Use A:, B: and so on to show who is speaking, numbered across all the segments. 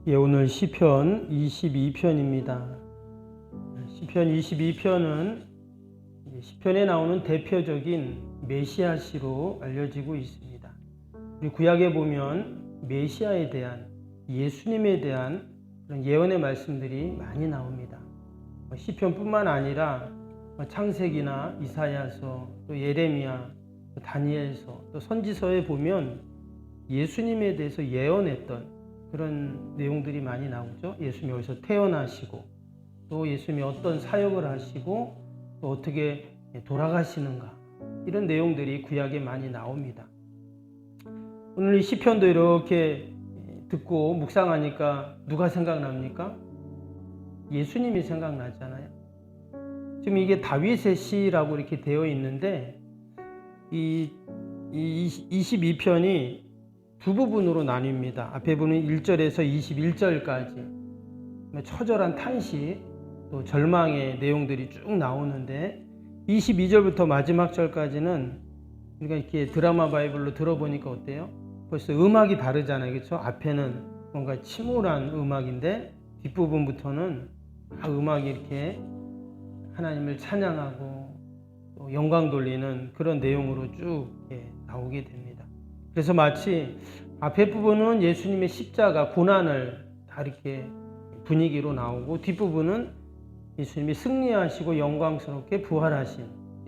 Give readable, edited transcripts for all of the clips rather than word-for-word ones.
A: 예, 오늘 시편 22편입니다. 시편 22편은 시편에 나오는 대표적인 메시아시로 알려지고 있습니다. 우리 구약에 보면 메시아에 대한, 예수님에 대한 그런 예언의 말씀들이 많이 나옵니다. 시편뿐만 아니라 창세기나 이사야서, 또 예레미야, 또 다니엘서, 또 선지서에 보면 예수님에 대해서 예언했던 그런 내용들이 많이 나오죠. 예수님이 어디서 태어나시고, 또 예수님이 어떤 사역을 하시고, 또 어떻게 돌아가시는가, 이런 내용들이 구약에 많이 나옵니다. 오늘 이 시편도 이렇게 듣고 묵상하니까 누가 생각납니까? 예수님이 생각나잖아요. 지금 이게 다윗의 시라고 이렇게 되어 있는데, 이 22편이 두 부분으로 나뉩니다. 앞에 보면 1절에서 21절까지 처절한 탄식, 또 절망의 내용들이 쭉 나오는데, 22절부터 마지막 절까지는 우리가 이렇게 드라마 바이블로 들어보니까 어때요? 벌써 음악이 다르잖아요. 그렇죠? 앞에는 뭔가 침울한 음악인데 뒷부분부터는 음악이 이렇게 하나님을 찬양하고 또 영광 돌리는 그런 내용으로 쭉 나오게 됩니다. 그래서 마치 앞에 부분은 예수님의 십자가 고난을 다 이렇게 분위기로 나오고, 뒷부분은 예수님이 승리하시고 영광스럽게 부활하신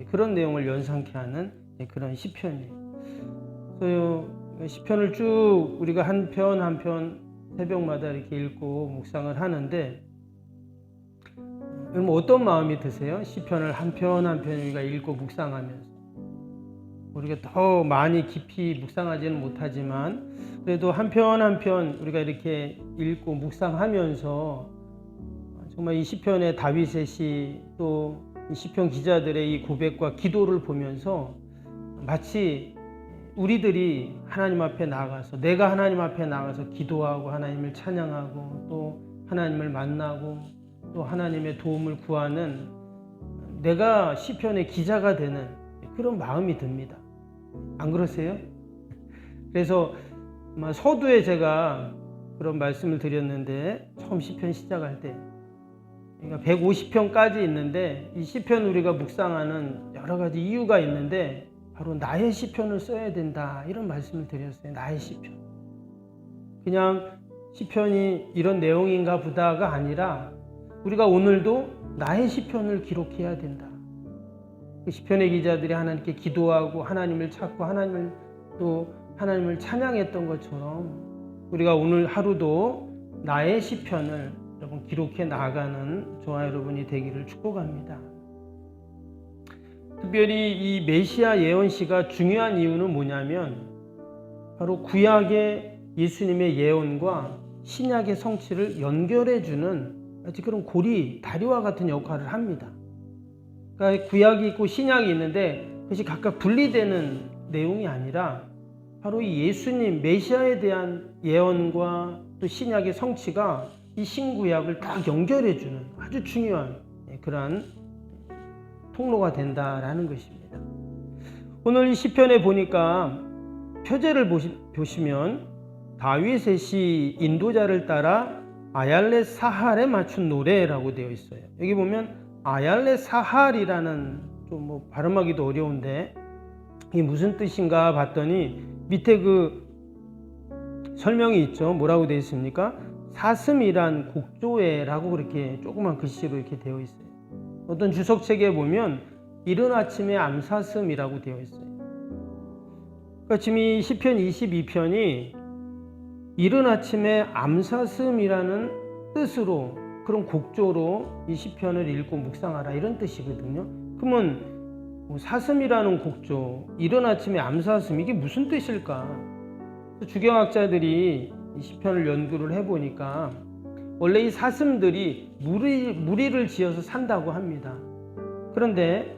A: 그런 내용을 연상케 하는 그런 시편이에요. 그래서 시편을 쭉 우리가 한 편 한 편 새벽마다 이렇게 읽고 묵상을 하는데, 여러분 어떤 마음이 드세요? 시편을 한 편 한 편 우리가 읽고 묵상하면서 우리가 더 많이 깊이 묵상하지는 못하지만, 그래도 한 편 한 편 우리가 이렇게 읽고 묵상하면서 정말 이 시편의 다윗의 시, 또 이 시편 기자들의 이 고백과 기도를 보면서 마치 우리들이 하나님 앞에 나가서, 내가 하나님 앞에 나가서 기도하고 하나님을 찬양하고 또 하나님을 만나고 또 하나님의 도움을 구하는, 내가 시편의 기자가 되는 그런 마음이 듭니다. 안 그러세요? 그래서 서두에 제가 그런 말씀을 드렸는데, 처음 시편 시작할 때 그러니까 150편까지 있는데, 이 시편 우리가 묵상하는 여러 가지 이유가 있는데 바로 나의 시편을 써야 된다, 이런 말씀을 드렸어요. 나의 시편. 그냥 시편이 이런 내용인가 보다가 아니라 우리가 오늘도 나의 시편을 기록해야 된다. 시편의 기자들이 하나님께 기도하고 하나님을 찾고 하나님을 찬양했던 것처럼 우리가 오늘 하루도 나의 시편을 여러분 기록해 나가는 저와 여러분이 되기를 축복합니다. 특별히 이 메시아 예언시가 중요한 이유는 뭐냐면, 바로 구약의 예수님의 예언과 신약의 성취를 연결해주는 마치 그런 고리, 다리와 같은 역할을 합니다. 그러니까 구약이 있고 신약이 있는데 그것이 각각 분리되는 내용이 아니라, 바로 이 예수님, 메시아에 대한 예언과 또 신약의 성취가 이 신구약을 딱 연결해주는 아주 중요한 그러한 통로가 된다라는 것입니다. 오늘 이 시편에 보니까 표제를 보시면 다윗의 시 인도자를 따라 아얄렛 사할에 맞춘 노래라고 되어 있어요. 여기 보면 아얄렛 사할이라는, 좀 발음하기도 어려운데 이게 무슨 뜻인가 봤더니 밑에 그 설명이 있죠. 뭐라고 되어 있습니까? 사슴이란 곡조회라고 그렇게 조그만 글씨로 이렇게 되어 있어요. 어떤 주석책에 보면 이른 아침에 암사슴이라고 되어 있어요. 그러니까 지금 이 시편 22편이 이른 아침에 암사슴이라는 뜻으로, 그런 곡조로 이 시편을 읽고 묵상하라, 이런 뜻이거든요. 그러면 사슴이라는 곡조, 이른 아침에 암사슴, 이게 무슨 뜻일까? 주경학자들이 이 시편을 연구를 해보니까 원래 이 사슴들이 무리를 지어서 산다고 합니다. 그런데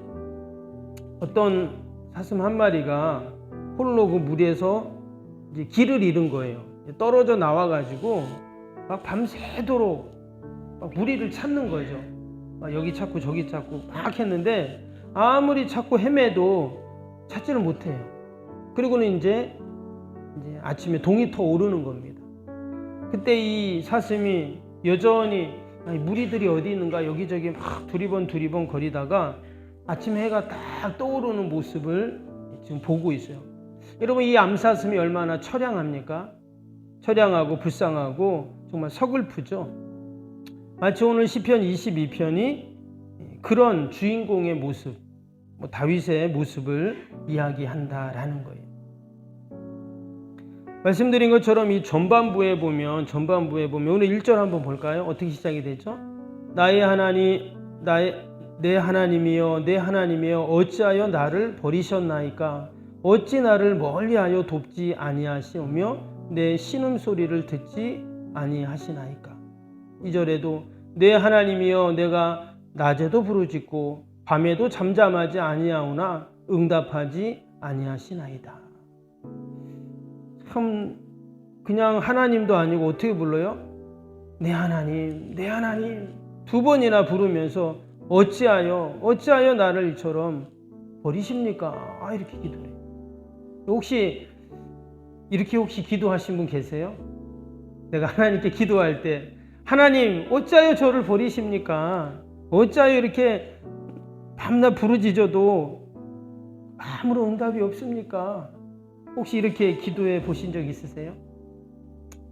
A: 어떤 사슴 한 마리가 홀로 그 무리에서 이제 길을 잃은 거예요. 떨어져 나와가지고 막 밤새도록 막 무리를 찾는 거죠. 막 여기 찾고 저기 찾고 막 했는데 아무리 찾고 헤매도 찾지를 못해요. 그리고는 이제 아침에 동이 터 오르는 겁니다. 그때 이 사슴이 여전히 무리들이 어디 있는가 여기저기 막 두리번 거리다가 아침 해가 딱 떠오르는 모습을 지금 보고 있어요. 여러분, 이 암사슴이 얼마나 처량합니까? 처량하고 불쌍하고 정말 서글프죠. 마치 오늘 시편 22편이 그런 주인공의 모습, 다윗의 모습을 이야기한다라는 거예요. 말씀드린 것처럼 이 전반부에 보면 오늘 1절 한번 볼까요? 어떻게 시작이 되죠? 내 하나님이여 어찌하여 나를 버리셨나이까? 어찌 나를 멀리하여 돕지 아니하시오며 내 신음소리를 듣지 아니하시나이까? 2절에도 내 하나님이여 내가 낮에도 부르짖고 밤에도 잠잠하지 아니하오나 응답하지 아니하시나이다. 참 그냥 하나님도 아니고 어떻게 불러요? 내 하나님 두 번이나 부르면서 어찌하여 나를 이처럼 버리십니까? 이렇게 기도해요. 혹시 기도하신 분 계세요? 내가 하나님께 기도할 때 하나님 어찌하여 저를 버리십니까? 어찌하여 이렇게 밤낮 부르짖어도 아무런 응답이 없습니까? 혹시 이렇게 기도해 보신 적 있으세요?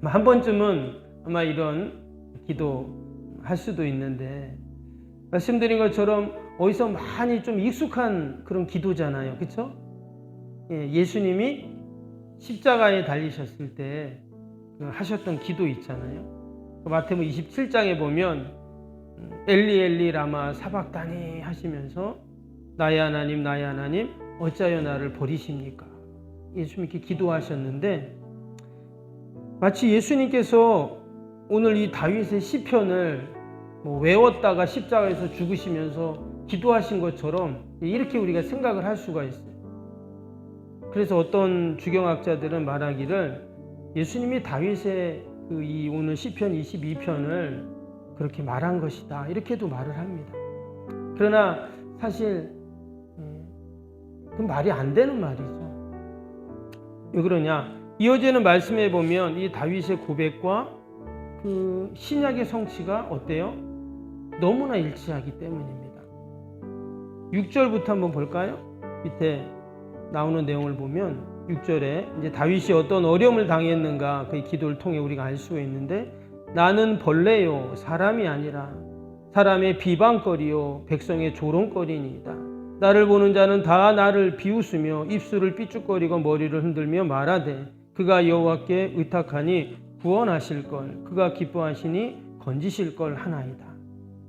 A: 한 번쯤은 아마 이런 기도 할 수도 있는데, 말씀드린 것처럼 어디서 많이 좀 익숙한 그런 기도잖아요. 그렇죠? 예수님이 십자가에 달리셨을 때 하셨던 기도 있잖아요. 마태복음 27장에 보면 엘리 라마 사박다니 하시면서 나의 하나님 어찌하여 나를 버리십니까? 예수님 이렇게 기도하셨는데, 마치 예수님께서 오늘 이 다윗의 시편을 외웠다가 십자가에서 죽으시면서 기도하신 것처럼 이렇게 우리가 생각을 할 수가 있어요. 그래서 어떤 주경학자들은 말하기를 예수님이 다윗의 이 오늘 시편 22편을 그렇게 말한 것이다, 이렇게도 말을 합니다. 그러나 사실 그 말이 안 되는 말이죠. 왜 그러냐? 이어지는 말씀에 보면 이 다윗의 고백과 그 신약의 성취가 어때요? 너무나 일치하기 때문입니다. 6절부터 한번 볼까요? 밑에 나오는 내용을 보면 6절에 이제 다윗이 어떤 어려움을 당했는가 그 기도를 통해 우리가 알 수가 있는데, 나는 벌레요 사람이 아니라 사람의 비방거리요 백성의 조롱거리니이다. 나를 보는 자는 다 나를 비웃으며 입술을 삐죽거리고 머리를 흔들며 말하되 그가 여호와께 의탁하니 구원하실 걸, 그가 기뻐하시니 건지실 걸 하나이다.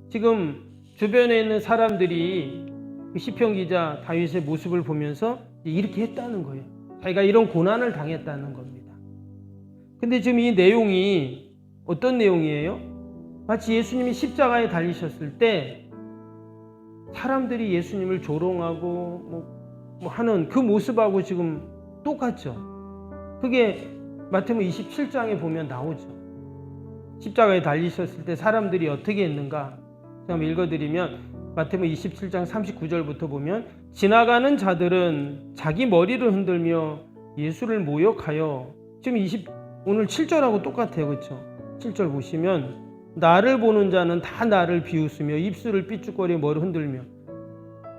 A: 지금 주변에 있는 사람들이 그 시편 기자 다윗의 모습을 보면서 이렇게 했다는 거예요. 자기가 이런 고난을 당했다는 겁니다. 근데 지금 이 내용이 어떤 내용이에요? 마치 예수님이 십자가에 달리셨을 때 사람들이 예수님을 조롱하고 하는 그 모습하고 지금 똑같죠. 그게 마태복음 27장에 보면 나오죠. 십자가에 달리셨을 때 사람들이 어떻게 했는가? 제가 한번 읽어드리면 마태복음 27장 39절부터 보면 지나가는 자들은 자기 머리를 흔들며 예수를 모욕하여, 지금 오늘 7절하고 똑같아요. 그렇죠? 7절 보시면 나를 보는 자는 다 나를 비웃으며 입술을 삐죽거리며 머리를 흔들며,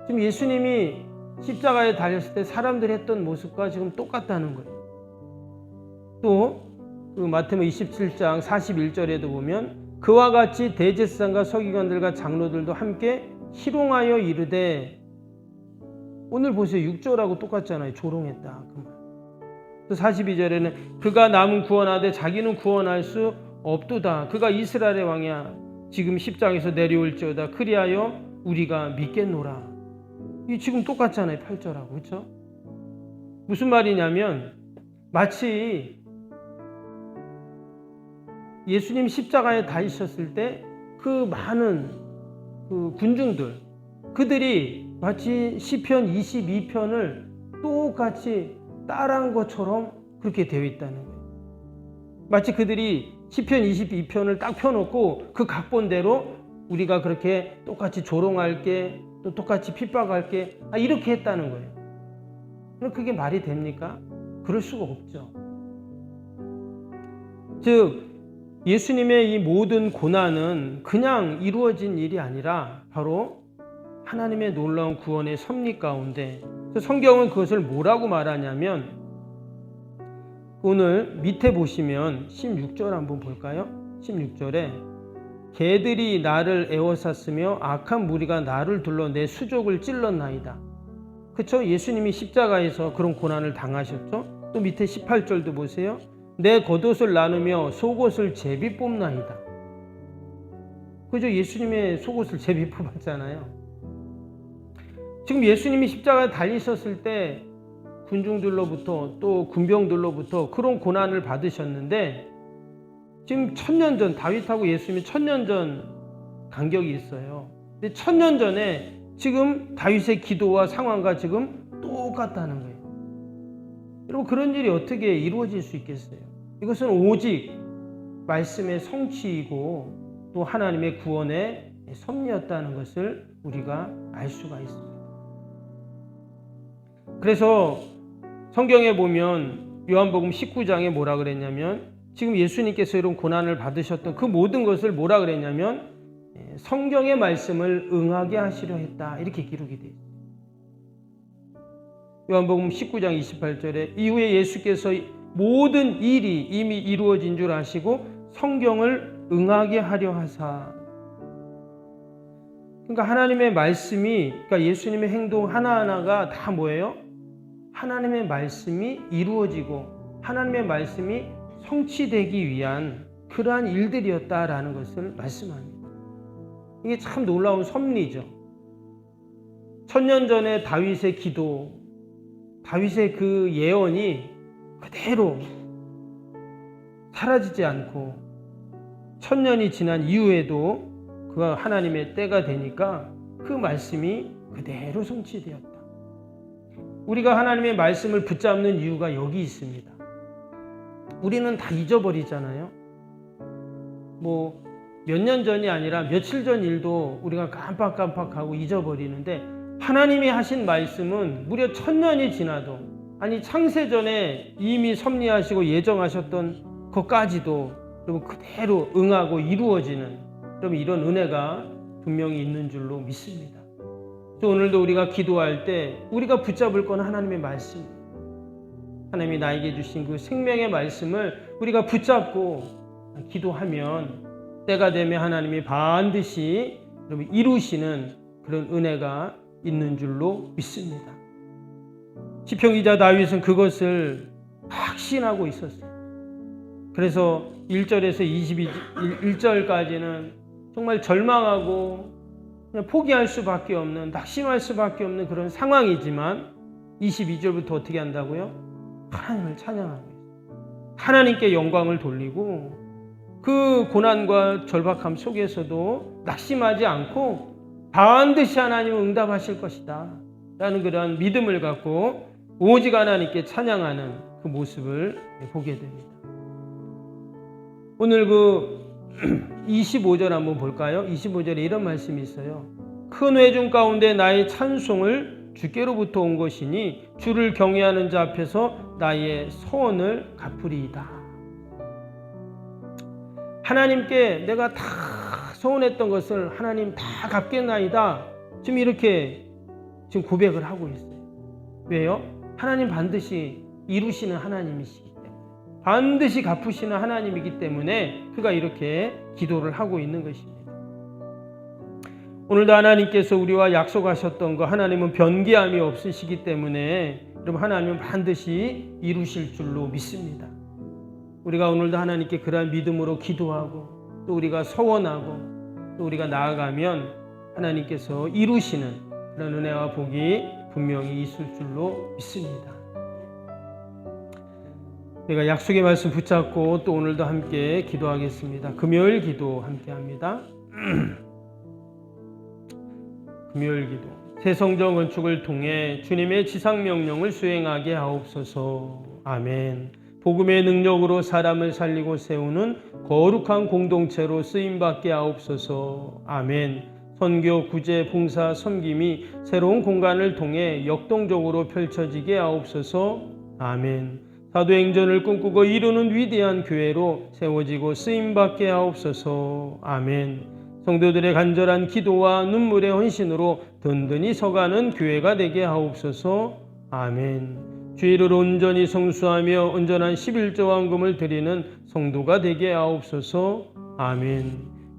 A: 지금 예수님이 십자가에 달렸을 때 사람들이 했던 모습과 지금 똑같다는 거예요. 또 그 마태복음 27장 41절에도 보면 그와 같이 대제사장과 서기관들과 장로들도 함께 희롱하여 이르되, 오늘 보세요. 6절하고 똑같잖아요. 조롱했다. 그 말. 또 42절에는 그가 남은 구원하되 자기는 구원할 수 없도다. 그가 이스라엘의 왕이야. 지금 십장에서 내려올지어다. 그리하여 우리가 믿겠노라. 이 지금 똑같잖아요. 8절하고. 그렇죠? 무슨 말이냐면 마치 예수님 십자가에 달리셨을 때 그 많은 그 군중들, 그들이 마치 시편 22편을 똑같이 따라한 것처럼 그렇게 되어 있다는 거예요. 마치 그들이 시편 22편을 딱 펴놓고 그 각본대로 우리가 그렇게 똑같이 조롱할게, 또 똑같이 핍박할게, 이렇게 했다는 거예요. 그럼 그게 말이 됩니까? 그럴 수가 없죠. 즉 예수님의 이 모든 고난은 그냥 이루어진 일이 아니라 바로 하나님의 놀라운 구원의 섭리 가운데, 성경은 그것을 뭐라고 말하냐면, 오늘 밑에 보시면 16절 한번 볼까요? 16절에 개들이 나를 에워쌌으며 악한 무리가 나를 둘러 내 수족을 찔렀나이다. 그렇죠? 예수님이 십자가에서 그런 고난을 당하셨죠? 또 밑에 18절도 보세요. 내 겉옷을 나누며 속옷을 제비 뽑나이다. 그죠? 예수님의 속옷을 제비 뽑았잖아요. 지금 예수님이 십자가에 달리셨을 때 군중들로부터 또 군병들로부터 그런 고난을 받으셨는데, 지금 1000년 전, 다윗하고 예수님이 1000년 전 간격이 있어요. 근데 1000년 전에 지금 다윗의 기도와 상황과 지금 똑같다는 거예요. 여러분, 그런 일이 어떻게 이루어질 수 있겠어요? 이것은 오직 말씀의 성취이고 또 하나님의 구원의 섭리였다는 것을 우리가 알 수가 있습니다. 그래서 성경에 보면 요한복음 19장에 뭐라 그랬냐면, 지금 예수님께서 이런 고난을 받으셨던 그 모든 것을 뭐라 그랬냐면 성경의 말씀을 응하게 하시려 했다, 이렇게 기록이 되어 있습니다. 요한복음 19장 28절에 이후에 예수께서 모든 일이 이미 이루어진 줄 아시고 성경을 응하게 하려 하사. 그러니까 하나님의 말씀이, 그러니까 예수님의 행동 하나하나가 다 뭐예요? 하나님의 말씀이 이루어지고 하나님의 말씀이 성취되기 위한 그러한 일들이었다라는 것을 말씀합니다. 이게 참 놀라운 섭리죠. 1000년 전에 다윗의 기도, 다윗의 그 예언이 그대로 사라지지 않고 1000년이 지난 이후에도 그가 하나님의 때가 되니까 그 말씀이 그대로 성취되었다. 우리가 하나님의 말씀을 붙잡는 이유가 여기 있습니다. 우리는 다 잊어버리잖아요. 몇 년 전이 아니라 며칠 전 일도 우리가 깜빡깜빡하고 잊어버리는데, 하나님이 하신 말씀은 무려 1000년이 지나도, 아니 창세전에 이미 섭리하시고 예정하셨던 것까지도 여러분 그대로 응하고 이루어지는, 여러분 이런 은혜가 분명히 있는 줄로 믿습니다. 오늘도 우리가 기도할 때 우리가 붙잡을 건 하나님의 말씀, 하나님이 나에게 주신 그 생명의 말씀을 우리가 붙잡고 기도하면 때가 되면 하나님이 반드시 여러분 이루시는 그런 은혜가 있는 줄로 믿습니다. 시편 기자 다윗은 그것을 확신하고 있었어요. 그래서 1절에서 21절까지는 정말 절망하고 그냥 포기할 수밖에 없는, 낙심할 수밖에 없는 그런 상황이지만 22절부터 어떻게 한다고요? 하나님을 찬양하고 있어요. 하나님께 영광을 돌리고 그 고난과 절박함 속에서도 낙심하지 않고 반드시 하나님은 응답하실 것이다 라는 그런 믿음을 갖고 오직 하나님께 찬양하는 그 모습을 보게 됩니다. 오늘 그 25절 한번 볼까요? 25절에 이런 말씀이 있어요. 큰 회중 가운데 나의 찬송을 주께로부터 온 것이니 주를 경외하는 자 앞에서 나의 소원을 갚으리이다. 하나님께 내가 다 소원했던 것을 하나님 다 갚겠나이다. 지금 이렇게 지금 고백을 하고 있어요. 왜요? 하나님 반드시 이루시는 하나님이시기 때문에, 반드시 갚으시는 하나님이기 때문에 그가 이렇게 기도를 하고 있는 것입니다. 오늘도 하나님께서 우리와 약속하셨던 거, 하나님은 변개함이 없으시기 때문에 여러분 하나님은 반드시 이루실 줄로 믿습니다. 우리가 오늘도 하나님께 그러한 믿음으로 기도하고 또 우리가 서원하고 또 우리가 나아가면 하나님께서 이루시는 그런 은혜와 복이 분명히 있을 줄로 믿습니다. 우리가 약속의 말씀 붙잡고 또 오늘도 함께 기도하겠습니다. 금요일 기도 함께 합니다. 금요일 기도. 새 성전 건축을 통해 주님의 지상명령을 수행하게 하옵소서. 아멘. 복음의 능력으로 사람을 살리고 세우는 거룩한 공동체로 쓰임받게 하옵소서. 아멘. 선교, 구제, 봉사, 섬김이 새로운 공간을 통해 역동적으로 펼쳐지게 하옵소서. 아멘. 사도행전을 꿈꾸고 이루는 위대한 교회로 세워지고 쓰임받게 하옵소서. 아멘. 성도들의 간절한 기도와 눈물의 헌신으로 든든히 서가는 교회가 되게 하옵소서. 아멘. 주의를 온전히 성수하며 온전한 11조 헌금을 드리는 성도가 되게 하옵소서. 아멘.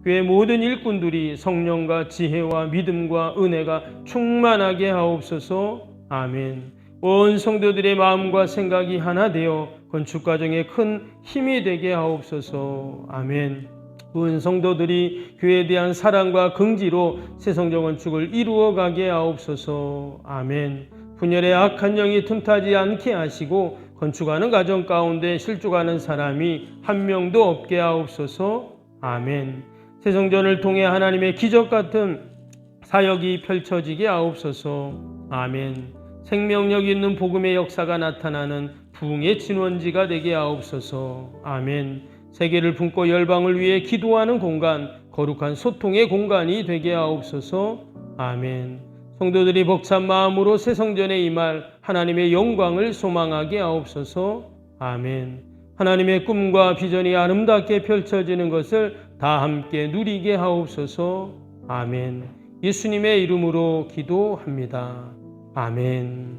A: 교회 모든 일꾼들이 성령과 지혜와 믿음과 은혜가 충만하게 하옵소서. 아멘. 온 성도들의 마음과 생각이 하나 되어 건축 과정에 큰 힘이 되게 하옵소서. 아멘. 온 성도들이 교회에 대한 사랑과 긍지로 새성전 건축을 이루어가게 하옵소서. 아멘. 분열의 악한 영이 틈타지 않게 하시고 건축하는 과정 가운데 실족하는 사람이 한 명도 없게 하옵소서. 아멘. 새성전을 통해 하나님의 기적 같은 사역이 펼쳐지게 하옵소서. 아멘. 생명력 있는 복음의 역사가 나타나는 부흥의 진원지가 되게 하옵소서. 아멘. 세계를 품고 열방을 위해 기도하는 공간, 거룩한 소통의 공간이 되게 하옵소서. 아멘. 성도들이 벅찬 마음으로 새성전에 임할 하나님의 영광을 소망하게 하옵소서. 아멘. 하나님의 꿈과 비전이 아름답게 펼쳐지는 것을 다 함께 누리게 하옵소서. 아멘. 예수님의 이름으로 기도합니다. 아멘.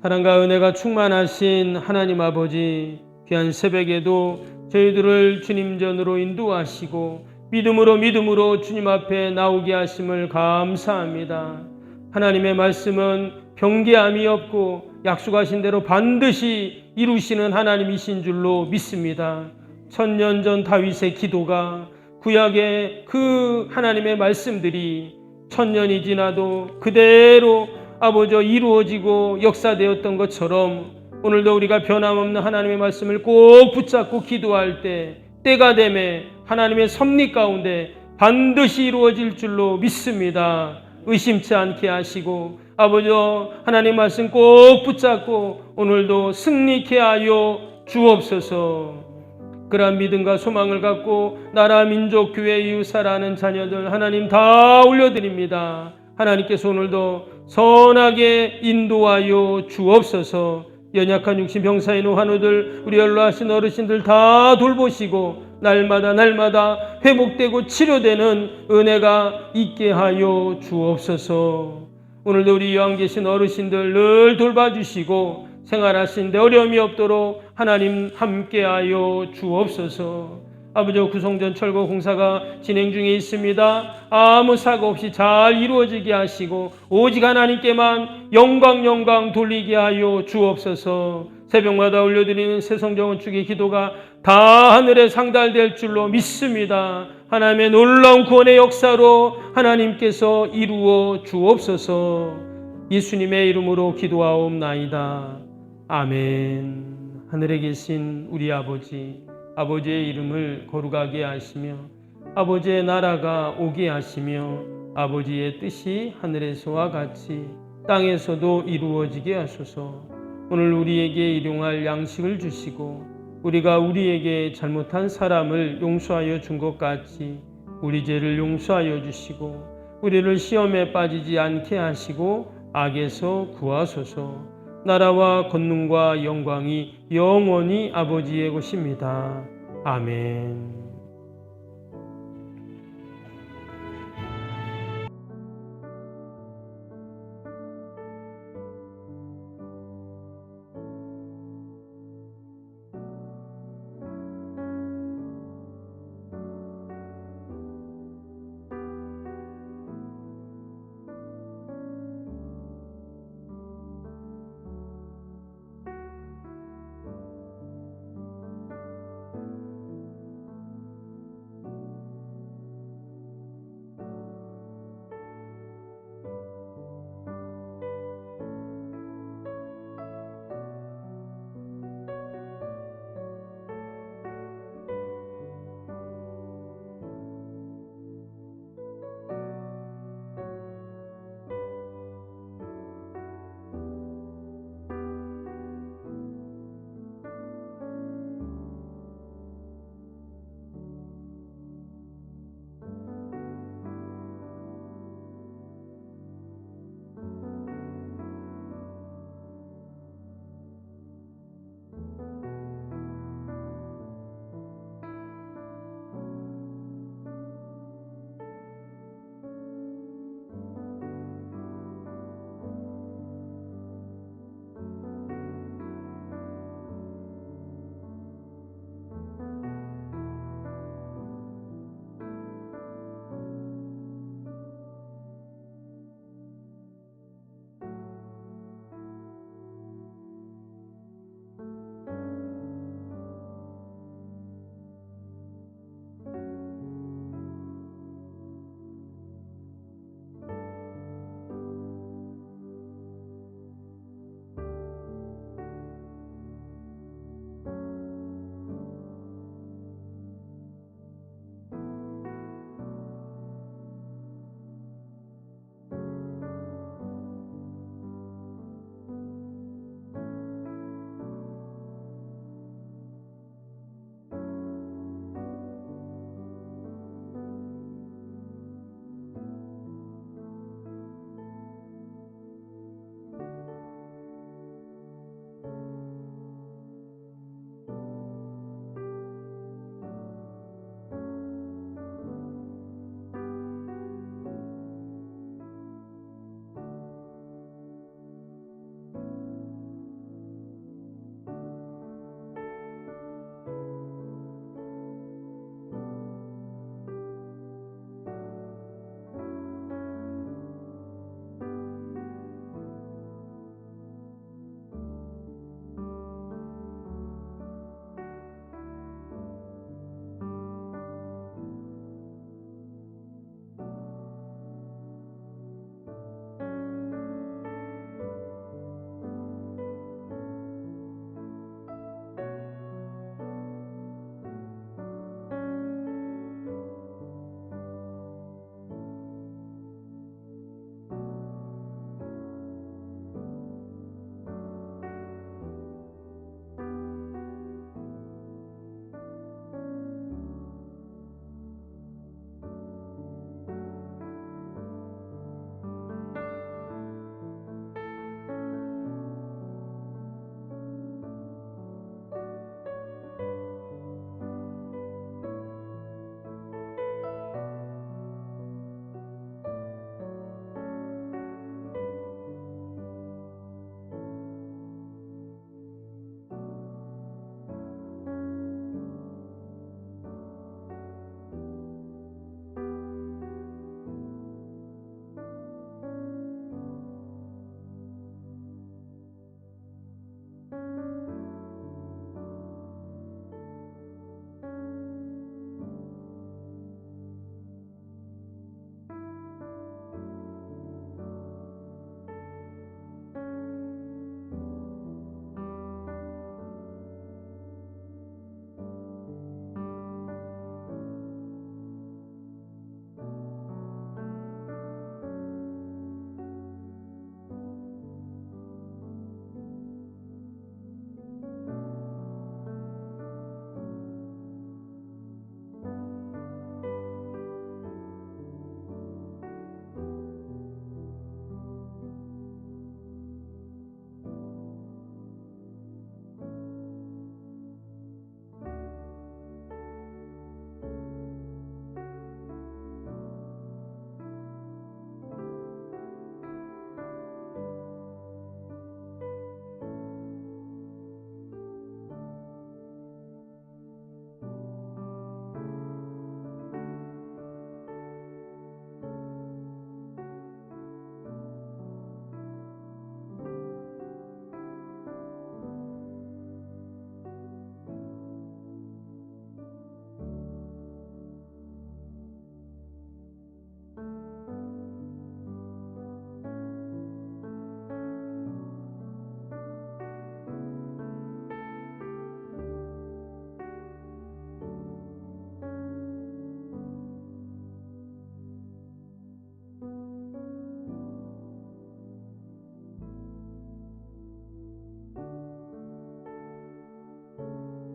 A: 사랑과 은혜가 충만하신 하나님 아버지, 귀한 새벽에도 저희들을 주님 전으로 인도하시고 믿음으로 주님 앞에 나오게 하심을 감사합니다. 하나님의 말씀은 변개함이 없고 약속하신 대로 반드시 이루시는 하나님이신 줄로 믿습니다. 1000년 전 다윗의 기도가 구약의 그 하나님의 말씀들이 1000년이 지나도 그대로 아버지 이루어지고 역사되었던 것처럼 오늘도 우리가 변함없는 하나님의 말씀을 꼭 붙잡고 기도할 때가 되매 하나님의 섭리 가운데 반드시 이루어질 줄로 믿습니다. 의심치 않게 하시고 아버지 하나님 말씀 꼭 붙잡고 오늘도 승리케 하여 주옵소서. 그러한 믿음과 소망을 갖고 나라 민족 교회 이웃 살아가는 자녀들 하나님 다 올려드립니다. 하나님께서 오늘도 선하게 인도하여 주옵소서. 연약한 육신 병사에 있는 환우들 우리 연로하신 어르신들 다 돌보시고 날마다 회복되고 치료되는 은혜가 있게 하여 주옵소서. 오늘도 우리 요한 계신 어르신들 늘 돌봐주시고 생활하시는데 어려움이 없도록 하나님 함께하여 주옵소서. 아버지 구성전 철거 공사가 진행 중에 있습니다. 아무 사고 없이 잘 이루어지게 하시고 오직 하나님께만 영광 돌리게 하여 주옵소서. 새벽마다 올려드리는 새성전 건축의 기도가 다 하늘에 상달될 줄로 믿습니다. 하나님의 놀라운 구원의 역사로 하나님께서 이루어 주옵소서. 예수님의 이름으로 기도하옵나이다. 아멘. 하늘에 계신 우리 아버지의 이름을 거룩하게 하시며 아버지의 나라가 오게 하시며 아버지의 뜻이 하늘에서와 같이 땅에서도 이루어지게 하소서. 오늘 우리에게 일용할 양식을 주시고 우리가 우리에게 잘못한 사람을 용서하여 준 것 같이 우리 죄를 용서하여 주시고 우리를 시험에 빠지지 않게 하시고 악에서 구하소서. 나라와 권능과 영광이 영원히 아버지의 것입니다. 아멘.